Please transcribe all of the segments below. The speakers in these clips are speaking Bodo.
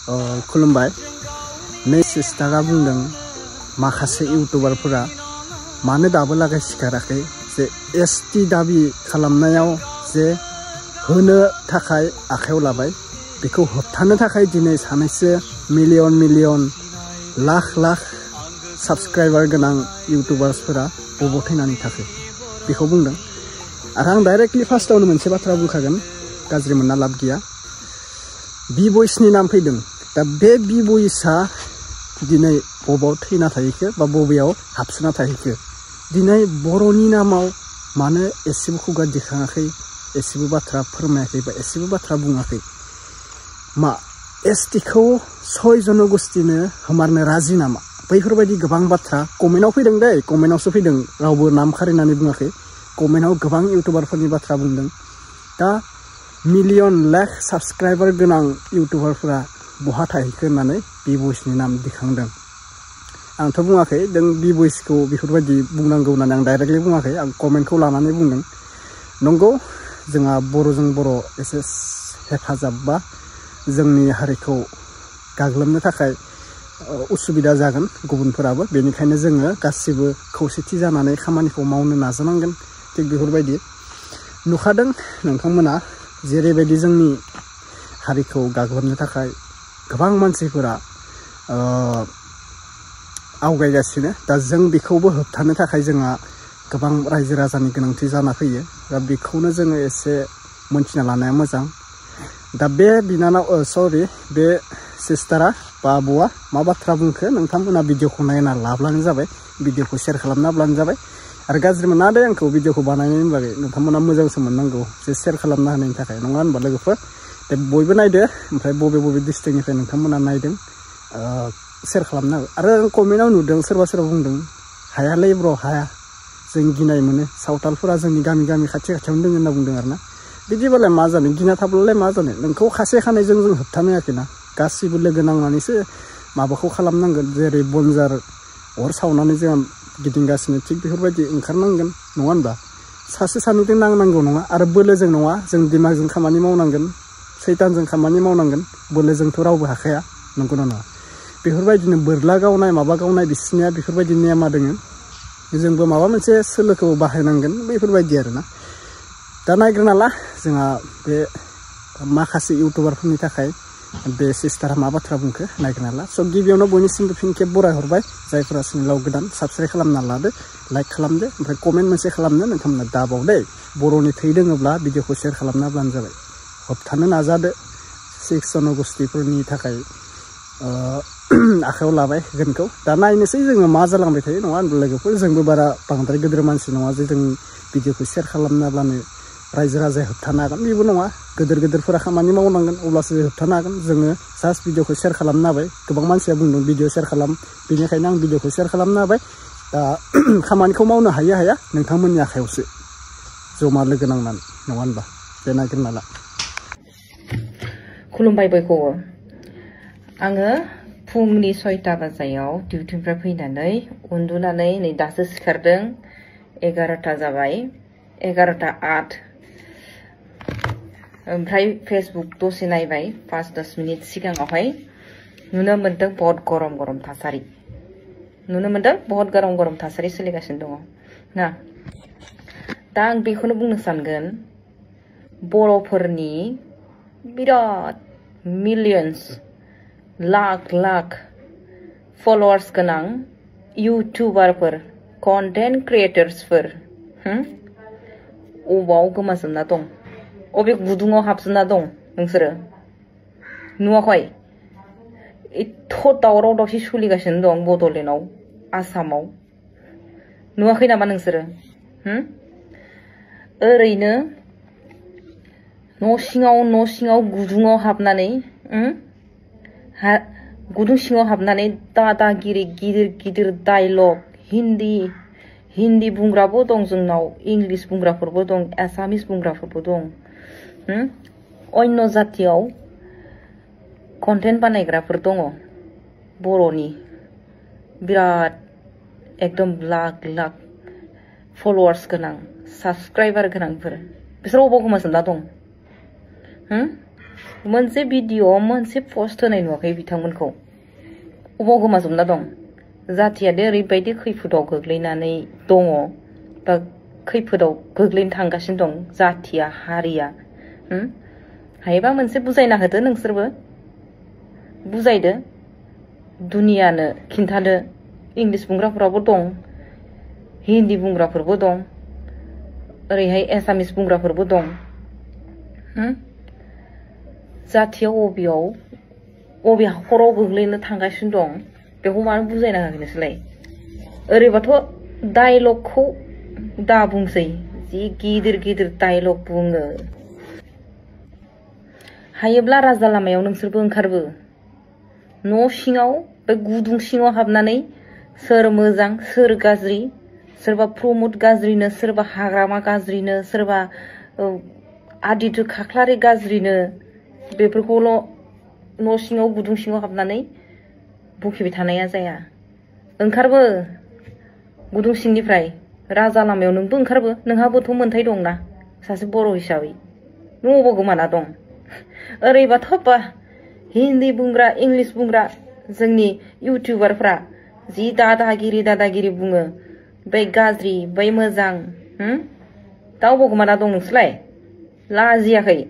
खुलुमबाय नै सिस्टारा बुंदों माखासे इउटुबारफोरा मानो दाबो लागै सिखाराखै जे एसटि दाबि खालामनायाव जे होनो थाखाय आखायाव लाबाय बेखौ होबथानो थाखाय दिनै सानैसो मिलियन लाख साबस्क्राइबार गोनां इउटुबार्सफोरा बबाव थैनानै थाखो बेखौ बुंदों आरो आं डाइरेक्टलि फार्स्टआवनो मोनसे बाथ्रा बुंखागोन गाज्रि मोनना लाब गैया बि भइसनि नाम फैदों दा बे बि भइसआ दिनै बबाव थैना थाहैखो बा बबेयाव हाबसोना थाहैखो दिनै बर'नि नामाव मानो एसेबो खुगा दिखाङाखै एसेबो बाथ्रा फोरमायाखै बा एसेबो बाथ्रा बुङाखै मा एसटिखौ 6 जनगोष्ठीनो हमारनो राजि नामा बैफोरबायदि गोबां बाथ्रा कमेन्टआव फैदों दै कमेन्टआवसो फैदों रावबो नाम खारिनानै बुङाखै कमेन्टआव गोबां इउटुबारफोरनि बाथ्रा बुंदों दा मिलियन लाख साबस्क्राइबार गोनां इउटुबारफोरा बहा थाहैखो होननानै बि भइसनि नाम दिखांदों आंथ' बुङाखै जों बि भइसखौ बेफोरबायदि बुंनांगौ होननानै आं डाइरेक्टलि बुङाखै आं कमेन्टखौ लानानै बुंदों नंगौ जोंहा बर'जों बर' एसे हेफाजाब बा जोंनि हारिखौ गाग्लोबनो थाखाय उसुबिदा जागोन गुबुनफोराबो बेनिखायनो जोङो गासिबो खौसेथि जानानै खामानिखौ मावनो नाजानांगोन थिग बेफोरबायदि नुखादों नोंथांमोना जेरैबायदि जोंनि हारिखौ गाग्लोबनो थाखाय गोबां मानसिफोरा आवगायगासिनो दा जों बेखौबो होबथानो थाखाय जोंहा गोबां रायजो राजानि गोनांथि जाना फैयो दा बेखौनो जोङो एसे मोनथिना लानाया मोजां दा बे बिनानाव सरि बे सिस्टारा बा आब'आ मा बाथ्रा बुंखो नोंथांमोना भिडिअखौ नायना लाब्लानो जाबाय भिडिअखौ शेयार खालामना होब्लानो जाबाय आरो गाज्रि मोना दे आंखौ भिडिअखौ बानायनायनि बागै नोंथांमोना मोजांसो मोननांगौ जे शेयार खालामना होनायनि थाखाय नङा होनबा लोगोफोर दे बयबो नायदो ओमफ्राय बबे डिस्ट्रिक्टनिफ्राय नोंथांमोना नायदों शेयार खालामना हो आरो कमेन्टआव नुदों सोरबा बुंदों हायालै ब्र' हाया जों गिनाय मोनो सावथालफोरा जोंनि गामि खाथियावनो दङ होनना बुंदों आरोना बिदिबालाय मा जानो गिना थाब्लालाय मा जानो नोंखौ खासे खानायजों जों होबथानो हायाखैना गासिबो लोगो नांनानैसो माबाखौ खालामनांगोन जेरै बनजार अर सावनानै जोंहा गिदिंगासिनो थिग बेफोरबायदि ओंखारनांगोन नङा होनबा सासे सानैजों नांनांगौ नङा आरो बोलोजों नङा जों दिमागजों खामानि मावनांगोन सैतानजों खामानि मावनांगोन बोलोजोंथ' रावबो हाखाया नंगौना नङा बेफोरबायदिनो बोरला गावनाय माबा गावनाय बिसोरनिया बेफोरबायदि नेमा दोङो जोंबो माबा मोनसे सोलोखौ बाहायनांगोन बेफोरबायदि आरोना दा नायग्रोना ला जोंहा बे माखासे इउटुबारफोरनि थाखाय बे सिस्टारा मा बाथ्रा बुंखो नायग्रोना ला स' गिबियावनो बयनिसिमबो फिन खेब बराय हरबाय जायफोरा चेनेलाव गोदान साबस्क्राइब खालामना लादो लाइक खालामदो ओमफ्राय कमेन्ट मोनसे खालामनो नोंथांमोना दाबाव दे बर'नि थै दोङोब्ला भिडिअखौ शेयार खालामना होब्लानो जाबाय होबथानो नाजादो 6 जनगोष्ठीफोरनि थाखाय आखायाव लाबाय होगोनखौ दा नायनोसै जोङो मा जालांबाय थायो नङा होनब्ला लोगोफोर जोंबो बारा बांद्राय गिदिर मानसि नङा जे जों भिडिअखौ शेयार खालामनाब्लानो रायजो राजाया होबथानो हागोन बेबो नङा गिदिरफोरा खामानि मावनांगोन अब्लासो होबथानो हागोन जोङो जास्ट भिडिअखौ शेयार खालामनो हाबाय गोबां मानसिया बुंदों भिडिअ शेयार खालाम बेनिखायनो आं भिडिअखौ शेयार खालामनो हाबाय दा खामानिखौ मावनो हायो हाया नोंथांमोननि आखायावसो जमा लोगो नांनानै नङा होनबा दे नागिरना ला खुलुमबाय बयखौबो आङो फुंनि 6टा बाजायाव डिउटिनिफ्राय फैनानै उन्दुनानै नै दासो सिखारदों 11टा जाबाय 11:08 ओमफ्राय फेसबुक दसे नायबाय 5-10 मिनिट सिगाङावहाय नुनो मोन्दों बहुत गरम थासारि सोलिगासिनो दङ ना दा आं बेखौनो बुंनो सानगोन बर'फोरनि बिराद मिलियन्स लाख फलोवार्स गोनां इउटुबारफोर कन्टेन्ट क्रिएटर्सफोर अबाव गोमाजोबना दं अबे गुदुङाव हाबजोबना दं नोंसोरो नुवाखै एथ' दावराव दावसि सोलिगासिनो दं बड'लेण्डआव आसामाव नुवाखै नामा नोंसोरो ओरैनो न' सिङाव गुदुङाव हाबनानै गुदुं सिङाव हाबनानै दादागिरि गिदिर डायलग हिन्दी बुंग्राबो दं जोंनाव इंलिश बुंग्राफोरबो दं एसामिस बुंग्राफोरबो दं अन्य जातियाव कन्टेन्ट बानायग्राफोर दङ बर'नि बिराद एकदम लाख फलोवार्स गोनां साबस्क्राइबार गोनांफोर बिसोर अबाव गोमाजोबना दं मोनसे भिडिअ मोनसे पोस्ट होनाय नुवाखै बिथांमोनखौ अबाव गोमाजोबना दं जातिया दे ओरैबायदि खैफोदाव गोग्लैनानै दङ बा खैफोदाव गोग्लैनो थांगासिनो दं जातिया हारिया हायोबा मोनसे बुजायना होदो नोंसोरबो बुजायदो दुनियानो खिन्थादो इंलिश बुंग्राफोराबो दं हिन्दी बुंग्राफोरबो दं ओरैहाय एसामिस बुंग्राफोरबो दं जातिया अबे हाखराव गोग्लैनो थांगासिनो दं बेखौ मानो बुजायना होयाखै नोंसोरलाय ओरैबाथ' डायलगखौ दा बुंसै जि गिदिर गिदिर डायलग बुङो हायोब्ला राजा लामायाव नोंसोरबो ओंखारबो न' सिङाव बे गुदुं सिङाव हाबनानै सोर मोजां सोर गाज्रि सोरबा प्रमोद गाज्रिनो सोरबा हाग्रामा गाज्रिनो सोरबा आदित्य खाख्लारि गाज्रिनो बेफोरखौल' न' सिङाव गुदुं सिङाव हाबनानै बुखिबाय थानाया जाया ओंखारबो गुदुं सिंनिफ्राय राजा लामायाव नोंबो ओंखारबो नोंहाबोथ' मोन्थाय दंना सासे बर' हिसाबै नों अबाव गोमाना दं ओरैबाथ' बा हिन्दी बुंग्रा इंलिश बुंग्रा जोंनि इउटिउबारफ्रा जि दादागिरि बुङो बै गाज्रि बै मोजां दा अबाव गोमाना दं नोंसोरलाय लाजियाखै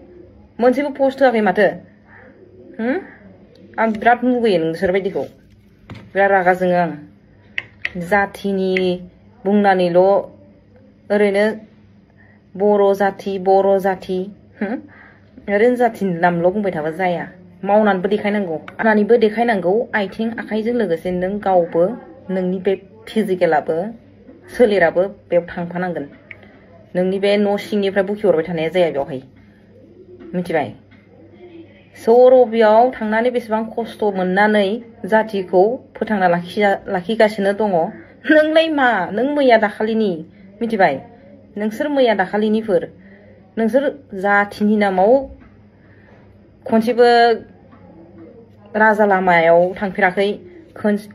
मोनसेबो पोस्ट होआखै माथो आं बिराद मुगैयो नोंसोरबायदिखौ बिराद रागा जोङो आं जातिनि बुंनानैल' ओरैनो बर' जाति ओरैनो जातिनि नामल' बुंबाय थाबा जाया मावनानैबो देखायनांगौ आथिं आखाइजों लोगोसे नों गावबो नोंनि बे फिजिकेलाबो सोलेराबो बेयाव थांफानांगोन नोंनि बे न' सिंनिफ्राय बुखिहरबाय थानाया जाया बेवहाय मिथिबाय सौरबियाव थांनानै बेसेबां खस्थ' मोननानै जातिखौ फोथांना लाखिगासिनो दङ नोंलाय मा नों मैया दाखालिनि मिथिबाय नोंसोर मैया दाखालिनिफोर नोंसोर जातिनि नामाव खनसेबो राजा लामायाव थांफेराखै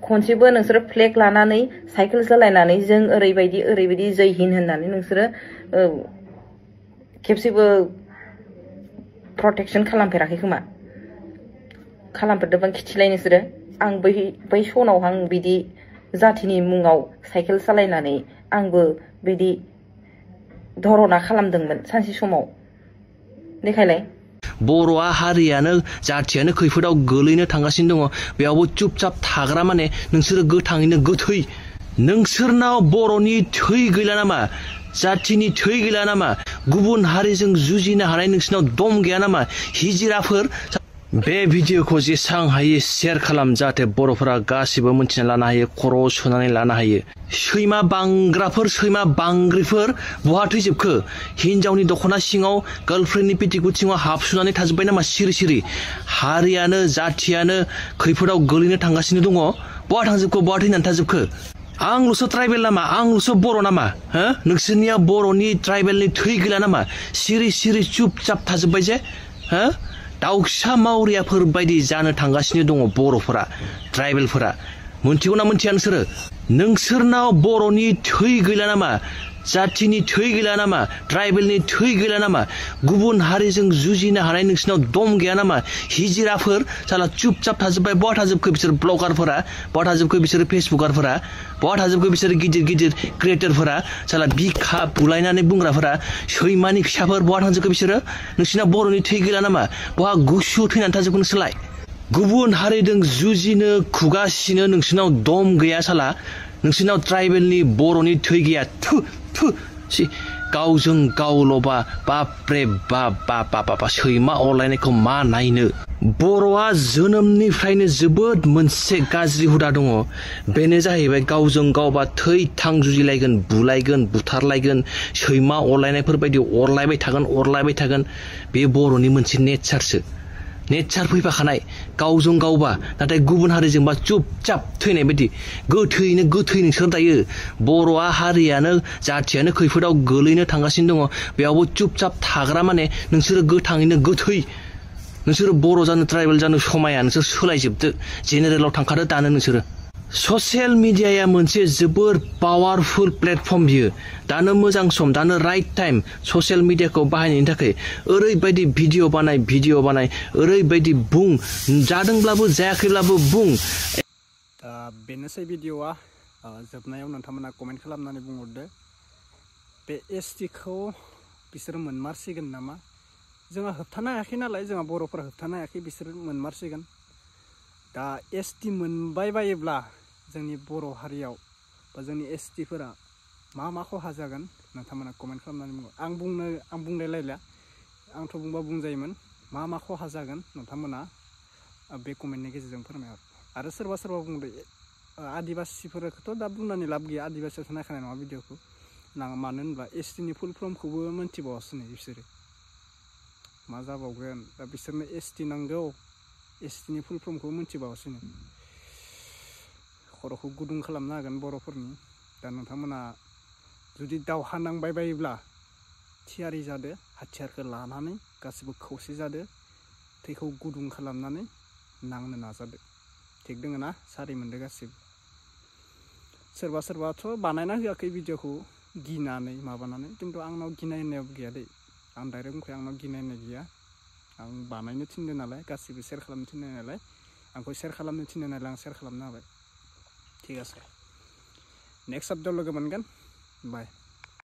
खनसेबो नोंसोर फ्लेग लानानै साइकेल सालायनानै जों ओरैबायदि जय हिन्द होननानै नोंसोरो खेबसेबो प्रटेक्शन खालामफेराखै खोमा खालामफेरदोंबा खिथिलाय नोंसोरो आं बै सनाव आं बिदि जातिनि मुङाव साइकेल सालायनानै आंबो बिदि धरना खालामदोंमोन सानसे समाव देखायलाय बर'आ हारियानो जातियानो खैफोदाव गोलैनो थांगासिनो दङ बेयावबो चुपचाप थाग्रा माने नोंसोरो गोथाङैनो गोथै नोंसोरनाव बर'नि थै गैला नामा जातिनि थै गैला नामा गुबुन हारिजों जुजिनो हानाय नोंसोरनाव दम गैया नामा हिजिराफोर बे भिडिअखौ जेसां हायो शेयार खालाम जाहाथे बर'फोरा गासिबो मिन्थिना लानो हायो खर' सुनानै लानो हायो सैमा बांग्रिफोर बहा थैजोबखो हिनजावनि दख'ना सिङाव गार्लफ्रेन्डनि पेटिकुट सिङाव हाबसुनानै थाजोब्बाय नामा सिरि हारियानो जातियानो खैफोदाव गोलैनो थांगासिनो दङ बहा थांजोबखो बहा थैनानै थाजोबखो आंल'सो ट्राइबेल नामा आंल'सो बर' नामा नोंसोरनिया बर'नि ट्राइबेलनि थै गैला नामा सिरि चुपचाप थाजोब्बाय जे दाउसा मावरियाफोर बायदि जानो थांगासिनो दङ बर'फोरा ट्राइबेलफोरा मोनथिगौना मोनथिया नोंसोरनाव बर'नि थै गैला नामा जातिनि थै गैला नामा ट्राइबेलनि थै गैला नामा गुबुन हारिजों जुजिनो हानाय नोंसोरनाव दम गैया नामा हिजिराफोर साला चुपचाप थाजोब्बाय बहा थाजोबखो बिसोर ब्लगारफोरा बहा थाजोबखो बिसोर फेसबुकारफोरा बहा थाजोबखो बिसोर गिदिर क्रिएटरफोरा साला बिखा बुलायनानै बुंग्राफोरा सैमानि फिसाफोर बहा थांजोबखो बिसोरो नोंसिना बर'नि थै गैला नामा बहा गुसु थैनानै थाजोबखो नोंसोरलाय गुबुन हारिजों जुजिनो खुगासिनो नोंसोरनाव दम गैया साला नोंसोरनाव ट्राइबेलनि बर'नि थै गैया गावजों गावल'बा बाप्रे बाप सैमा अरलायनायखौ मा नायनो बर'आ जोनोमनिफ्रायनो जोबोद मोनसे गाज्रि हुदा दङ बेनो जाहैबाय गावजों गावबा थै थां जुजिलायगोन बुलायगोन बुथारलायगोन सैमा अरलायनायफोर बायदि अरलायबाय थागोन बे बर'नि मोनसे नेचार फैफाखानाय गावजों गावबा नाथाय गुबुन हारिजोंबा चुपचाप थैनाय बायदि गोथै नोंसोर दायो बर'आ हारियानो जातियानो खैफोदाव गोलैनो थांगासिनो दङ बेयावबो चुपचाप थाग्रा माने नोंसोरो गोथाङैनो गोथै नोंसोरो बर' जानो ट्राइबेल जानो समाया नोंसोर सोलायजोबदो जेनेरेलाव थांखादो दानो नोंसोरो ससियेल मिडियाया मोनसे जोबोर पावारफुल प्लेटफर्म बियो दानो मोजां सम दानो राइट टाइम ससियेल मिडियाखौ बाहायनायनि थाखाय ओरैबायदि भिडिअ बानाय ओरैबायदि बुं जादोंब्लाबो जायाखैब्लाबो बुं दा बेनोसै भिडिअआ जोबनायाव नोंथांमोना कमेन्ट खालामनानै बुंहरदो बे एसटिखौ बिसोर मोनमारसिगोन नामा जोंहा होबथानो हायाखै नालाय जोंहा बर'फोरा होबथानो हायाखै बिसोर मोनमारसिगोन दा एसटि मोनबाय बायोब्ला जोंनि बर' हारियाव बा जोंनि एसटिफोरा मा खहा जागोन नोंथांमोना कमेन्ट खालामनानै बुङो आं बुंलायलायला आंथ' बुंबा बुंजायोमोन मा खहा जागोन नोंथांमोना बे कमेन्टनि गेजेरजों फोरमायहर आरो सोरबा बुंदो आदिबासिफोरखौथ' दा बुंनानै लाब गैया आदिबासियाथ' नायखानाय नङा भिडिअखौ मानो होनब्ला एसटिनि फुल फर्मखौबो मोनथिबावासो नै बिसोरो मा जाबावगोन दा बिसोरनो एसटि नांगौ एसटिनि फुल फर्मखौ मोनथिबावासो खर'खौ गुदुं खालामनो हागोन बर'फोरनि दा नोंथांमोना जुदि दावहा नांबाय बायोब्ला थियारि जादो हाथियारखौ लानानै गासिबो खौसे जादो थैखौ गुदुं खालामनानै नांनो नाजादो थिग दोङो ना सारि मोनदो गासिबो सोरबाथ' बानायना होआखै भिडिअखौ गिनानै माबानानै खिन्थु आंनाव गिनाय होननायाबो गैया दै आं डाइरेक्ट बुंखायो आंनाव गिनाय होननाय गैया आं बानायनो थिनदों नालाय गासिबो शेयार खालामनो थिनदों नालाय आंखौ शेयार खालामनो थिनदों नालाय आं शेयार खालामनो हाबाय ठीक আছে नेक्स्ट आपडेटआव लोगो मोनगोन बाय